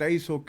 2300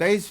23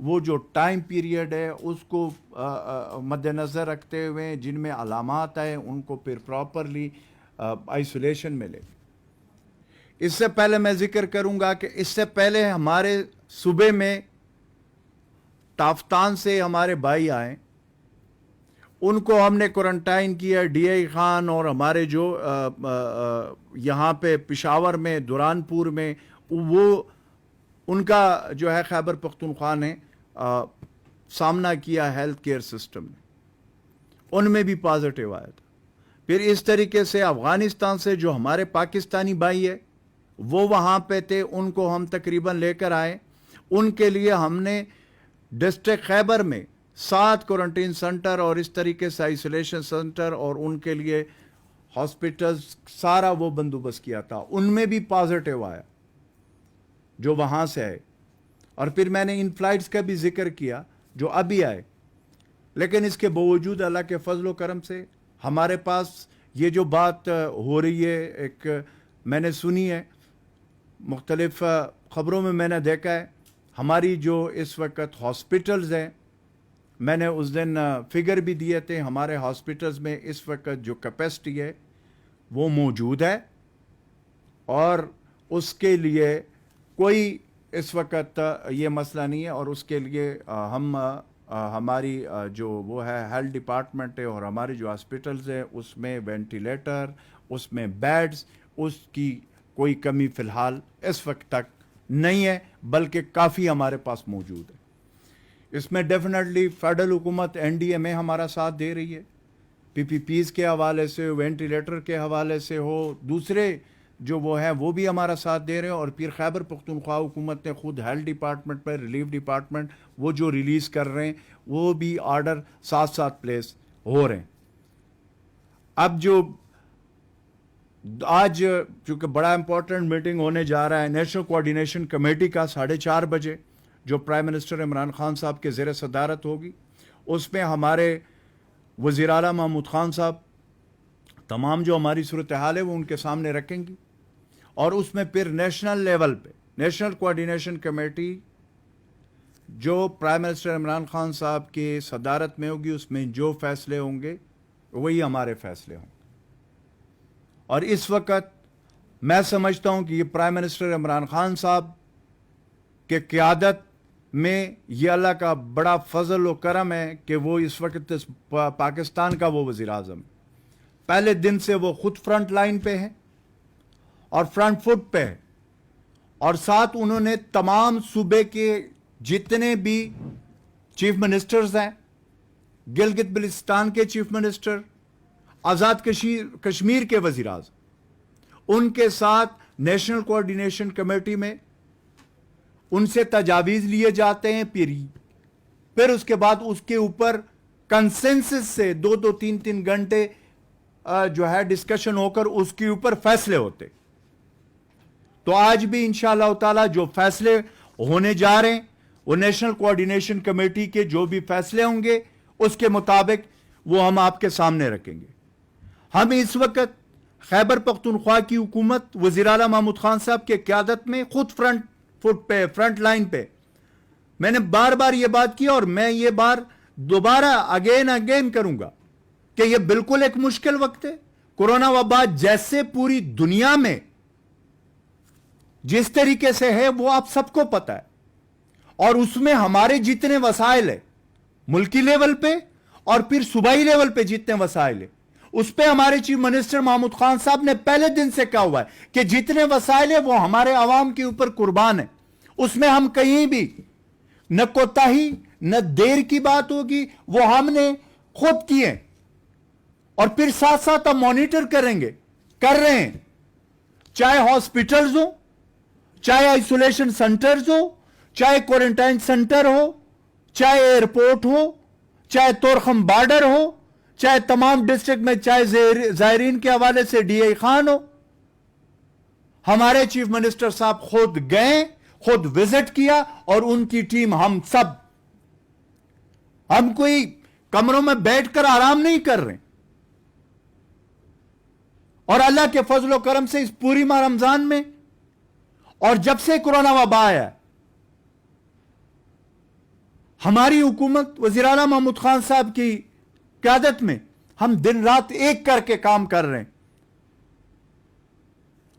وہ جو time period ہے اس کو مد نظر رکھتے ہوئے جن میں علامات آئے ان کو پھر پراپرلی آئسولیشن میں لے. اس سے پہلے میں ذکر کروں گا کہ اس سے پہلے ہمارے صوبے میں تافتان سے ہمارے بھائی آئے, ان کو ہم نے کوارنٹائن کیا. ڈی آئی خان اور ہمارے جو یہاں پہ پشاور میں دورانپور میں وہ ان کا جو ہے خیبر پختونخوا نے سامنا کیا ہیلتھ کیئر سسٹم میں, ان میں بھی پازیٹیو آیا تھا. پھر اس طریقے سے افغانستان سے جو ہمارے پاکستانی بھائی ہے وہ وہاں پہ تھے, ان کو ہم تقریباً لے کر آئے. ان کے لیے ہم نے ڈسٹرکٹ خیبر میں 7 کوارنٹین سنٹر اور اس طریقے سے آئسولیشن سنٹر اور ان کے لیے ہاسپٹلز سارا وہ بندوبست کیا تھا. ان میں بھی پازیٹیو آیا جو وہاں سے آئے. اور پھر میں نے ان فلائٹس کا بھی ذکر کیا جو ابھی آئے. لیکن اس کے باوجود اللہ کے فضل و کرم سے ہمارے پاس یہ جو بات ہو رہی ہے, ایک میں نے سنی ہے, مختلف خبروں میں نے دیکھا ہے, ہماری جو اس وقت ہاسپٹلز ہیں, میں نے اس دن فگر بھی دیے تھے, ہمارے ہاسپٹلز میں اس وقت جو کیپیسٹی ہے وہ موجود ہے اور اس کے لیے کوئی اس وقت یہ مسئلہ نہیں ہے. اور اس کے لیے ہم ہماری جو وہ ہے ہیلتھ ڈپارٹمنٹ ہے اور ہمارے جو ہاسپٹلز ہیں اس میں وینٹیلیٹر, اس میں بیڈز, اس کی کوئی کمی فی الحال اس وقت تک نہیں ہے, بلکہ کافی ہمارے پاس موجود ہے. اس میں ڈیفینیٹلی فیڈرل حکومت این ڈی اے میں ہمارا ساتھ دے رہی ہے, پی پی پیز کے حوالے سے, وینٹیلیٹر کے حوالے سے ہو, دوسرے جو وہ ہیں وہ بھی ہمارا ساتھ دے رہے ہیں. اور پھر خیبر پختونخوا حکومت نے خود ہیلتھ ڈپارٹمنٹ پر, ریلیف ڈپارٹمنٹ وہ جو ریلیز کر رہے ہیں وہ بھی آرڈر ساتھ ساتھ پلیس ہو رہے ہیں. اب جو آج چونکہ بڑا امپورٹنٹ میٹنگ ہونے جا رہا ہے نیشنل کوآرڈینیشن کمیٹی کا 4:30 بجے, جو پرائم منسٹر عمران خان صاحب کے زیر صدارت ہوگی, اس میں ہمارے وزیر اعلیٰ محمود خان صاحب تمام جو ہماری صورتحال ہے وہ ان کے سامنے رکھیں گی. اور اس میں پھر نیشنل لیول پہ نیشنل کوآرڈینیشن کمیٹی جو پرائم منسٹر عمران خان صاحب کی صدارت میں ہوگی, اس میں جو فیصلے ہوں گے وہی ہمارے فیصلے ہوں گے. اور اس وقت میں سمجھتا ہوں کہ یہ پرائم منسٹر عمران خان صاحب کے قیادت میں یہ اللہ کا بڑا فضل و کرم ہے کہ وہ اس وقت پاکستان کا وہ وزیر اعظم ہے. پہلے دن سے وہ خود فرنٹ لائن پہ ہیں اور فرنٹ فٹ پہ ہے, اور ساتھ انہوں نے تمام صوبے کے جتنے بھی چیف منسٹرز ہیں, گلگت بلتستان کے چیف منسٹر, آزاد کشمیر کے وزیر اعظم, ان کے ساتھ نیشنل کوآرڈینیشن کمیٹی میں ان سے تجاویز لیے جاتے ہیں. پھر اس کے بعد اس کے اوپر کنسنسس سے 2-3 گھنٹے جو ہے ڈسکشن ہو کر اس کے اوپر فیصلے ہوتے. تو آج بھی انشاءاللہ تعالی جو فیصلے ہونے جا رہے ہیں وہ نیشنل کوآرڈینیشن کمیٹی کے جو بھی فیصلے ہوں گے اس کے مطابق وہ ہم آپ کے سامنے رکھیں گے. ہم اس وقت خیبر پختونخوا کی حکومت وزیر اعلیٰ محمود خان صاحب کے قیادت میں خود فرنٹ فٹ پہ, فرنٹ لائن پہ. میں نے بار بار یہ بات کی اور میں یہ بار دوبارہ اگین کروں گا کہ یہ بالکل ایک مشکل وقت ہے. کورونا وبا جیسے پوری دنیا میں جس طریقے سے ہے وہ آپ سب کو پتا ہے, اور اس میں ہمارے جتنے وسائل ہیں ملکی لیول پہ اور پھر صوبائی لیول پہ جتنے وسائل ہیں, اس پہ ہمارے چیف منسٹر محمود خان صاحب نے پہلے دن سے کہا ہوا ہے کہ جتنے وسائل ہیں وہ ہمارے عوام کے اوپر قربان ہیں. اس میں ہم کہیں بھی نہ کوتاہی نہ دیر کی بات ہوگی, وہ ہم نے خود کی ہے. اور پھر ساتھ ساتھ ہم مانیٹر کریں گے, کر رہے ہیں, چاہے ہاسپٹلز ہو, چاہے آئسولیشن سنٹرز ہو, چاہے کوارنٹائن سنٹر ہو, چاہے ایئرپورٹ ہو, چاہے تورخم بارڈر ہو, چاہے تمام ڈسٹرکٹ میں چاہے زائرین کے حوالے سے ڈی آئی خان ہو. ہمارے چیف منسٹر صاحب خود گئے, خود وزٹ کیا, اور ان کی ٹیم ہم سب, ہم کوئی کمروں میں بیٹھ کر آرام نہیں کر رہے. اور اللہ کے فضل و کرم سے اس پوری ماہ رمضان میں اور جب سے کورونا وبا آیا ہماری حکومت وزیر اعلیٰ محمود خان صاحب کی قیادت میں ہم دن رات ایک کر کے کام کر رہے ہیں.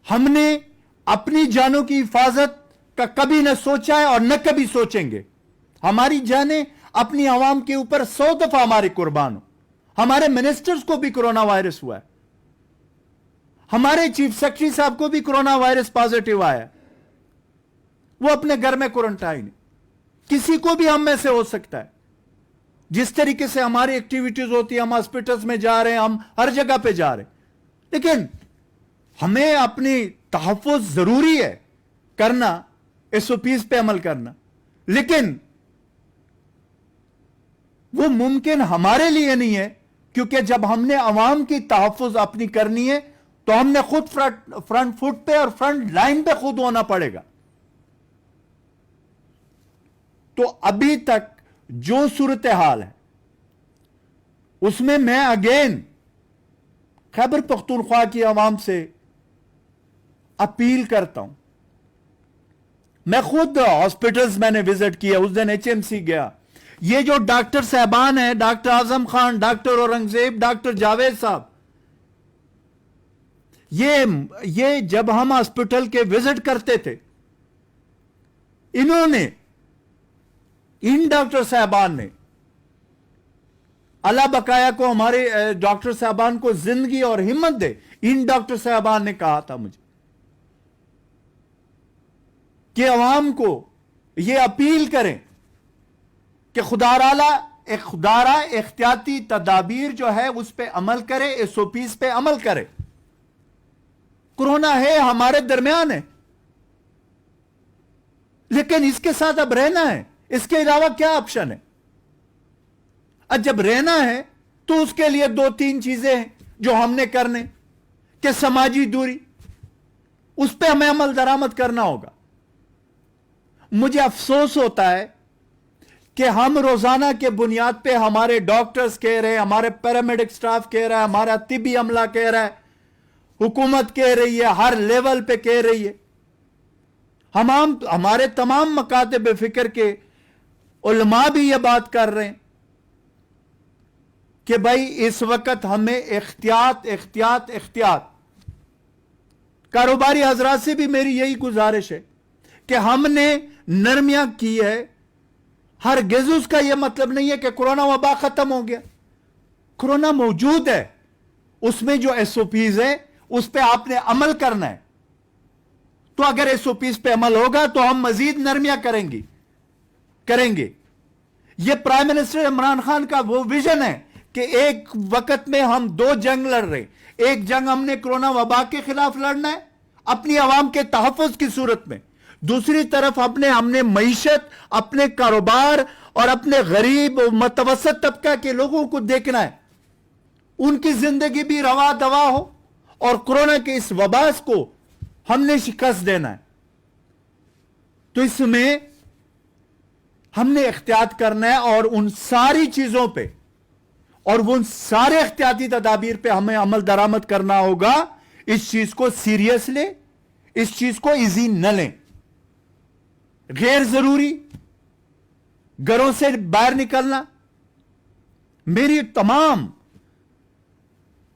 ہم نے اپنی جانوں کی حفاظت کا کبھی نہ سوچا ہے اور نہ کبھی سوچیں گے. ہماری جانیں اپنی عوام کے اوپر 100 دفعہ ہماری قربان ہو. ہمارے منسٹرز کو بھی کرونا وائرس ہوا ہے. ہمارے چیف سیکرٹری صاحب کو بھی کرونا وائرس پازیٹیو آیا ہے. وہ اپنے گھر میں کوارنٹائن ہے. کسی کو بھی ہم میں سے ہو سکتا ہے. جس طریقے سے ہماری ایکٹیویٹیز ہوتی ہیں, ہم ہاسپٹلز میں جا رہے ہیں, ہم ہر جگہ پہ جا رہے ہیں, لیکن ہمیں اپنی تحفظ ضروری ہے کرنا, ایس او پیز پہ عمل کرنا, لیکن وہ ممکن ہمارے لیے نہیں ہے, کیونکہ جب ہم نے عوام کی تحفظ اپنی کرنی ہے تو ہم نے خود فرنٹ فٹ پہ اور فرنٹ لائن پہ خود ہونا پڑے گا. تو ابھی تک جو صورتحال ہے اس میں اگین خیبر پختونخوا کی عوام سے اپیل کرتا ہوں. میں خود ہاسپٹلز میں نے وزٹ کیا, اس دن ایچ ایم سی گیا. یہ جو ڈاکٹر صاحبان ہیں, doctor Azam Khan, doctor Aurangzeb, doctor Javed صاحب, یہ جب ہم ہاسپٹل کے وزٹ کرتے تھے, انہوں نے, ان ڈاکٹر صاحبان نے, اللہ بقایا کو, ہمارے ڈاکٹر صاحبان کو زندگی اور ہمت دے, ان ڈاکٹر صاحبان نے کہا تھا مجھے کہ عوام کو یہ اپیل کریں کہ خدارہ احتیاطی تدابیر جو ہے اس پہ عمل کرے, ایس او پیز پہ عمل کرے. کرونا ہے, ہمارے درمیان ہے, لیکن اس کے ساتھ اب رہنا ہے. اس کے علاوہ کیا آپشن ہے؟ اب جب رہنا ہے تو اس کے لیے 2-3 چیزیں ہیں جو ہم نے کرنے, کہ سماجی دوری, اس پہ ہمیں عمل درآمد کرنا ہوگا. مجھے افسوس ہوتا ہے کہ ہم روزانہ کے بنیاد پہ ہمارے ڈاکٹرز کہہ رہے ہیں, ہمارے پیرامیڈک سٹاف کہہ رہا ہے, ہمارا طبی عملہ کہہ رہا ہے, حکومت کہہ رہی ہے, ہر لیول پہ کہہ رہی ہے, ہمارے تمام مکاتب فکر کے علماء بھی یہ بات کر رہے ہیں کہ بھائی اس وقت ہمیں احتیاط. کاروباری حضرات سے بھی میری یہی گزارش ہے کہ ہم نے نرمیاں کی ہے. ہرگز اس کا یہ مطلب نہیں ہے کہ کرونا وبا ختم ہو گیا. کرونا موجود ہے, اس میں جو ایس او پیز ہے اس پہ آپ نے عمل کرنا ہے. تو اگر ایس او پیز پہ عمل ہوگا تو ہم مزید نرمیاں کریں گے. یہ پرائم منسٹر عمران خان کا وہ ویژن ہے کہ ایک وقت میں ہم 2 جنگ لڑ رہے. ایک جنگ ہم نے کرونا وبا کے خلاف لڑنا ہے اپنی عوام کے تحفظ کی صورت میں, دوسری طرف ہم نے معیشت, اپنے کاروبار اور اپنے غریب متوسط طبقہ کے لوگوں کو دیکھنا ہے, ان کی زندگی بھی روا دوا ہو, اور کرونا کے اس وباس کو ہم نے شکست دینا ہے. تو اس میں ہم نے احتیاط کرنا ہے, اور ان ساری چیزوں پہ اور وہ سارے احتیاطی تدابیر پہ ہمیں عمل درآمد کرنا ہوگا. اس چیز کو سیریس لیں, اس چیز کو ایزی نہ لیں. غیر ضروری گھروں سے باہر نکلنا, میری تمام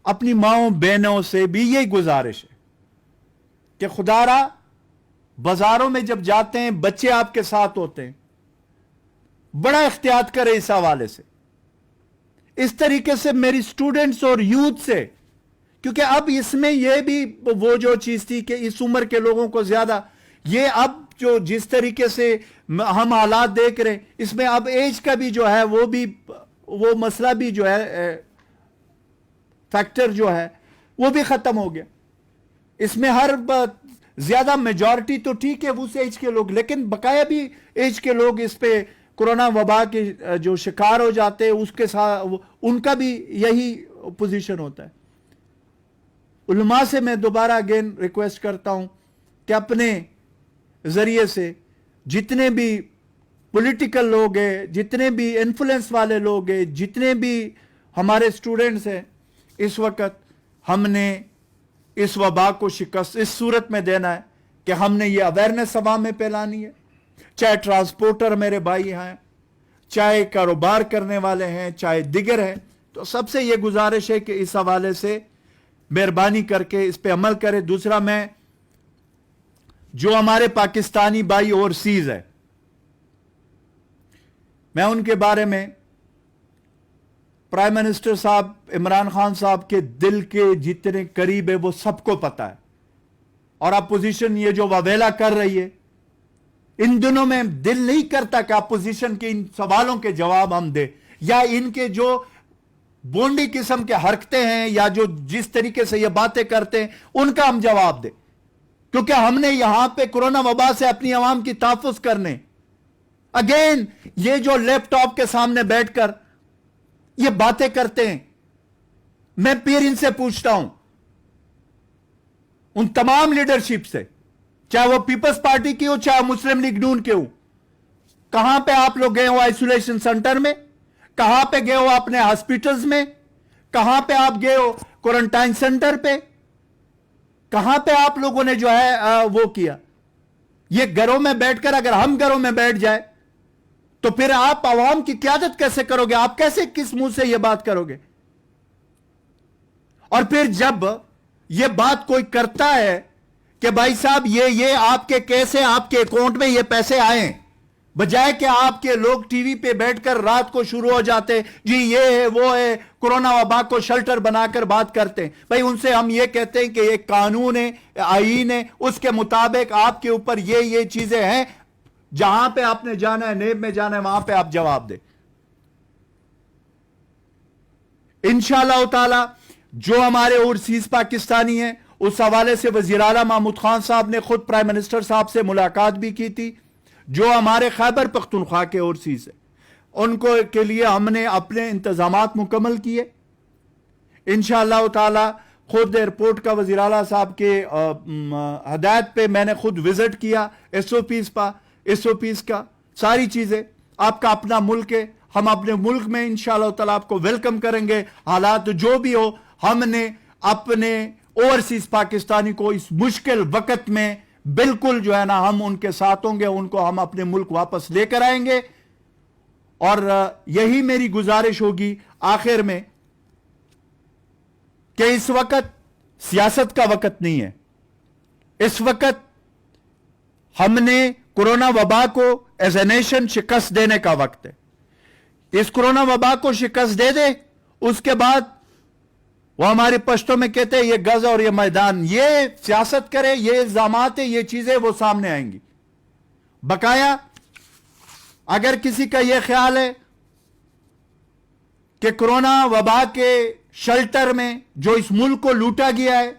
اپنی ماؤں بہنوں سے بھی یہی گزارش ہے کہ خدارا بازاروں میں جب جاتے ہیں, بچے آپ کے ساتھ ہوتے ہیں, بڑا احتیاط کرے اس حوالے سے. اس طریقے سے میری سٹوڈنٹس اور یوتھ سے, کیونکہ اب اس میں یہ بھی وہ جو چیز تھی کہ اس عمر کے لوگوں کو زیادہ, یہ اب جو جس طریقے سے ہم حالات دیکھ رہے ہیں, اس میں اب ایج کا بھی جو ہے وہ مسئلہ بھی جو ہے, فیکٹر جو ہے وہ بھی ختم ہو گیا. اس میں ہر زیادہ میجورٹی تو ٹھیک ہے اس ایج کے لوگ, لیکن بقایا بھی ایج کے لوگ اس پہ کرونا وبا کے جو شکار ہو جاتے ہیں, اس کے ساتھ ان کا بھی یہی پوزیشن ہوتا ہے. علماء سے میں دوبارہ اگین ریکویسٹ کرتا ہوں کہ اپنے ذریعے سے جتنے بھی پولیٹیکل لوگ ہیں, جتنے بھی انفلوئنس والے لوگ ہیں, جتنے بھی ہمارے سٹوڈنٹس ہیں, اس وقت ہم نے اس وبا کو شکست اس صورت میں دینا ہے کہ ہم نے یہ اویئرنیس عوام میں پھیلانی ہے. چاہے ٹرانسپورٹر میرے بھائی ہیں, چاہے کاروبار کرنے والے ہیں چاہے دیگر ہیں. تو سب سے یہ گزارش ہے کہ اس حوالے سے مہربانی کر کے اس پہ عمل کرے. دوسرا، میں جو ہمارے پاکستانی بھائی اوورسیز ہے میں ان کے بارے میں پرائم منسٹر صاحب عمران خان صاحب کے دل کے جتنے قریب ہے وہ سب کو پتا ہے. اور اپوزیشن یہ جو واویلا کر رہی ہے ان دنوں میں دل نہیں کرتا کہ اپوزیشن کے ان سوالوں کے جواب ہم دیں یا ان کے جو بونڈی قسم کے حرکتیں ہیں یا جو جس طریقے سے یہ باتیں کرتے ہیں ان کا ہم جواب دیں. کیونکہ ہم نے یہاں پہ کورونا وبا سے اپنی عوام کی تحفظ کرنے. اگین یہ جو لیپ ٹاپ کے سامنے بیٹھ کر یہ باتیں کرتے ہیں، میں پھر ان سے پوچھتا ہوں ان تمام لیڈرشپ سے، چاہے وہ پیپلز پارٹی کی ہو چاہے مسلم لیگ نون کے ہو، کہاں پہ آپ لوگ گئے ہو آئسولیشن سینٹر میں؟ کہاں پہ گئے ہو اپنے ہاسپٹلز میں؟ کہاں پہ آپ گئے ہو کوارنٹائن سینٹر پہ؟ کہاں پہ آپ لوگوں نے جو ہے وہ کیا؟ یہ گھروں میں بیٹھ کر، اگر ہم گھروں میں بیٹھ جائے تو پھر آپ عوام کی قیادت کیسے کرو گے؟ آپ کیسے کس منہ سے یہ بات کرو گے؟ اور پھر جب یہ بات کوئی کرتا ہے کہ بھائی صاحب یہ آپ کے کیسے آپ کے اکاؤنٹ میں یہ پیسے آئیں، بجائے کہ آپ کے لوگ ٹی وی پہ بیٹھ کر رات کو شروع ہو جاتے جی یہ ہے وہ ہے، کورونا وبا کو شلٹر بنا کر بات کرتے ہیں. بھائی ان سے ہم یہ کہتے ہیں کہ ایک قانون ہے، آئین ہے، اس کے مطابق آپ کے اوپر یہ چیزیں ہیں، جہاں پہ آپ نے جانا ہے، نیب میں جانا ہے، وہاں پہ آپ جواب دیں. انشاءاللہ تعالی جو ہمارے اوورسیز پاکستانی ہیں اس حوالے سے وزیر اعلیٰ محمود خان صاحب نے خود پرائم منسٹر صاحب سے ملاقات بھی کی تھی. جو ہمارے خیبر پختونخوا کے اوورسیز ہیں ان کو کے لیے ہم نے اپنے انتظامات مکمل کیے. انشاءاللہ تعالی خود ایئرپورٹ کا وزیر اعلیٰ صاحب کے ہدایت پہ میں نے خود وزٹ کیا، ایس او پیز کا ساری چیزیں. آپ کا اپنا ملک ہے، ہم اپنے ملک میں انشاءاللہ تعالی آپ کو ویلکم کریں گے. حالات جو بھی ہو ہم نے اپنے اوورسیز پاکستانی کو اس مشکل وقت میں بالکل جو ہے نا ہم ان کے ساتھ ہوں گے، ان کو ہم اپنے ملک واپس لے کر آئیں گے. اور یہی میری گزارش ہوگی آخر میں کہ اس وقت سیاست کا وقت نہیں ہے. اس وقت ہم نے کورونا وبا کو ایز اے نیشن شکست دینے کا وقت ہے. اس کورونا وبا کو شکست دے دے، اس کے بعد وہ ہمارے پشتوں میں کہتے ہیں یہ غزہ اور یہ میدان، یہ سیاست کرے، یہ الزامات ہیں، یہ چیزیں وہ سامنے آئیں گی. بقایا اگر کسی کا یہ خیال ہے کہ کورونا وبا کے شلٹر میں جو اس ملک کو لوٹا گیا ہے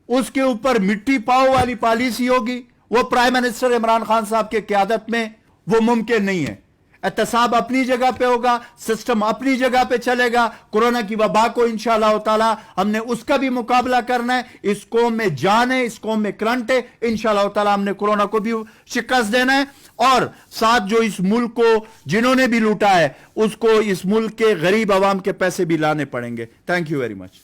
اس کے اوپر مٹی پاؤ والی پالیسی ہوگی، وہ پرائم منسٹر عمران خان صاحب کے قیادت میں وہ ممکن نہیں ہے. احتساب اپنی جگہ پہ ہوگا، سسٹم اپنی جگہ پہ چلے گا. کورونا کی وبا کو انشاءاللہ تعالی ہم نے اس کا بھی مقابلہ کرنا ہے. اس قوم میں جان ہے، اس قوم میں کرنٹ ہے. انشاءاللہ تعالی ہم نے کورونا کو بھی شکست دینا ہے، اور ساتھ جو اس ملک کو جنہوں نے بھی لوٹا ہے اس کو اس ملک کے غریب عوام کے پیسے بھی لانے پڑیں گے. Thank you very much.